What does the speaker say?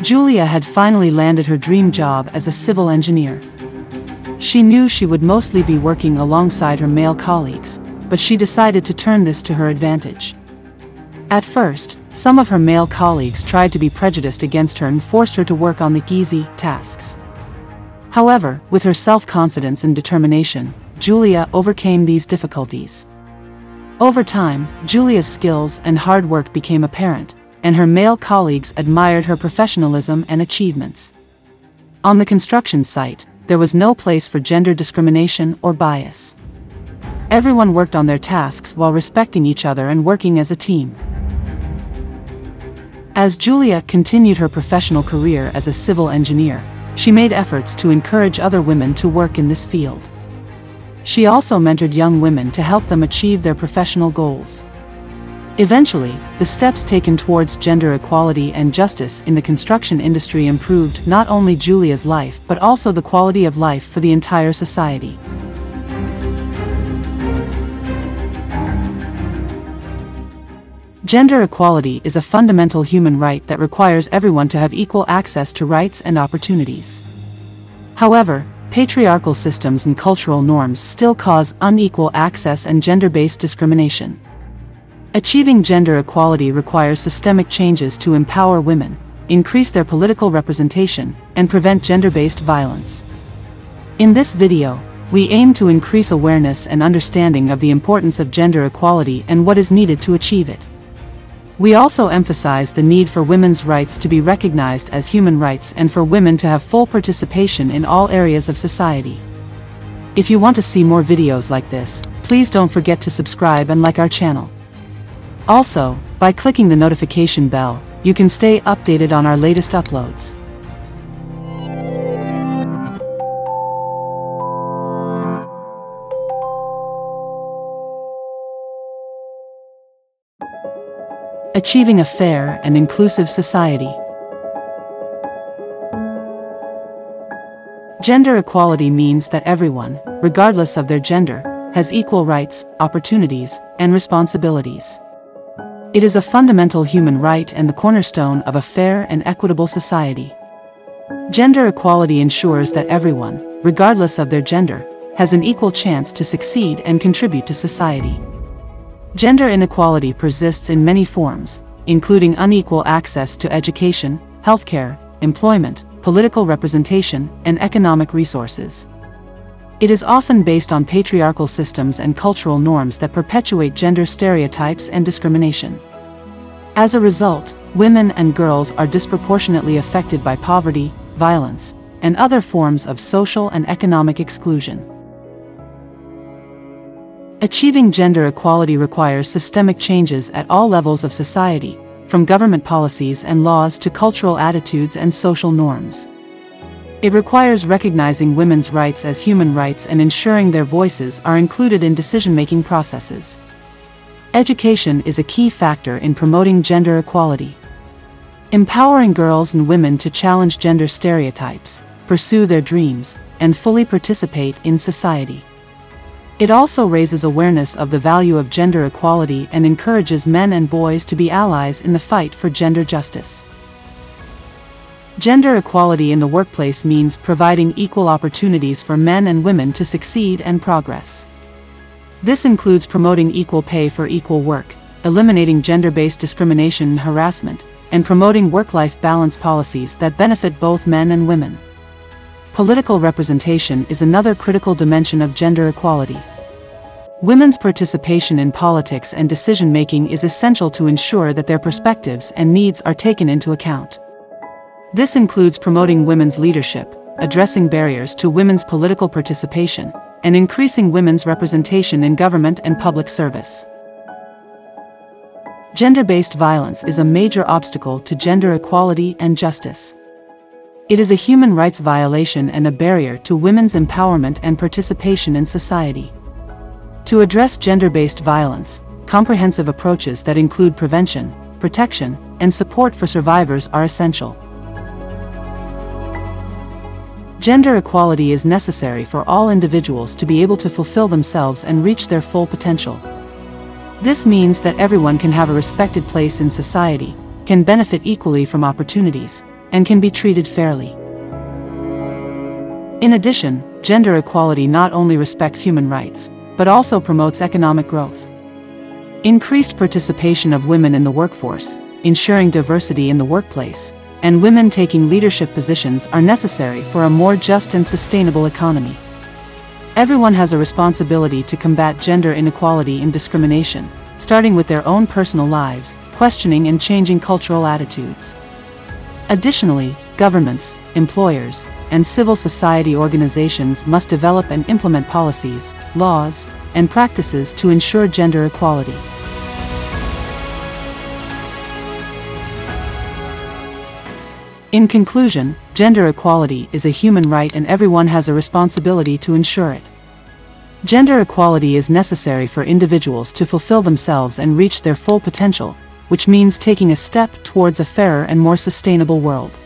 Julia had finally landed her dream job as a civil engineer. She knew she would mostly be working alongside her male colleagues, but she decided to turn this to her advantage. At first, some of her male colleagues tried to be prejudiced against her and forced her to work on the easy tasks. However, with her self-confidence and determination, Julia overcame these difficulties. Over time, Julia's skills and hard work became apparent, and her male colleagues admired her professionalism and achievements. On the construction site, there was no place for gender discrimination or bias. Everyone worked on their tasks while respecting each other and working as a team. As Julia continued her professional career as a civil engineer, she made efforts to encourage other women to work in this field. She also mentored young women to help them achieve their professional goals. Eventually, the steps taken towards gender equality and justice in the construction industry improved not only Julia's life but also the quality of life for the entire society. Gender equality is a fundamental human right that requires everyone to have equal access to rights and opportunities. However, patriarchal systems and cultural norms still cause unequal access and gender-based discrimination. Achieving gender equality requires systemic changes to empower women, increase their political representation, and prevent gender-based violence. In this video, we aim to increase awareness and understanding of the importance of gender equality and what is needed to achieve it. We also emphasize the need for women's rights to be recognized as human rights and for women to have full participation in all areas of society. If you want to see more videos like this, please don't forget to subscribe and like our channel. Also, by clicking the notification bell, you can stay updated on our latest uploads. Achieving a fair and inclusive society. Gender equality means that everyone, regardless of their gender, has equal rights, opportunities, and responsibilities. It is a fundamental human right and the cornerstone of a fair and equitable society. Gender equality ensures that everyone, regardless of their gender, has an equal chance to succeed and contribute to society. Gender inequality persists in many forms, including unequal access to education, healthcare, employment, political representation, and economic resources. It is often based on patriarchal systems and cultural norms that perpetuate gender stereotypes and discrimination. As a result, women and girls are disproportionately affected by poverty, violence, and other forms of social and economic exclusion. Achieving gender equality requires systemic changes at all levels of society, from government policies and laws to cultural attitudes and social norms. It requires recognizing women's rights as human rights and ensuring their voices are included in decision-making processes. Education is a key factor in promoting gender equality. Empowering girls and women to challenge gender stereotypes, pursue their dreams, and fully participate in society. It also raises awareness of the value of gender equality and encourages men and boys to be allies in the fight for gender justice. Gender equality in the workplace means providing equal opportunities for men and women to succeed and progress. This includes promoting equal pay for equal work, eliminating gender-based discrimination and harassment, and promoting work-life balance policies that benefit both men and women. Political representation is another critical dimension of gender equality. Women's participation in politics and decision-making is essential to ensure that their perspectives and needs are taken into account. This includes promoting women's leadership, addressing barriers to women's political participation, and increasing women's representation in government and public service. Gender-based violence is a major obstacle to gender equality and justice. It is a human rights violation and a barrier to women's empowerment and participation in society. To address gender-based violence, comprehensive approaches that include prevention, protection, and support for survivors are essential. Gender equality is necessary for all individuals to be able to fulfill themselves and reach their full potential. This means that everyone can have a respected place in society, can benefit equally from opportunities, and can be treated fairly. In addition, gender equality not only respects human rights, but also promotes economic growth. Increased participation of women in the workforce, ensuring diversity in the workplace, and women taking leadership positions are necessary for a more just and sustainable economy. Everyone has a responsibility to combat gender inequality and discrimination, starting with their own personal lives, questioning and changing cultural attitudes. Additionally, governments, employers, and civil society organizations must develop and implement policies, laws, and practices to ensure gender equality. In conclusion, gender equality is a human right and everyone has a responsibility to ensure it. Gender equality is necessary for individuals to fulfill themselves and reach their full potential, which means taking a step towards a fairer and more sustainable world.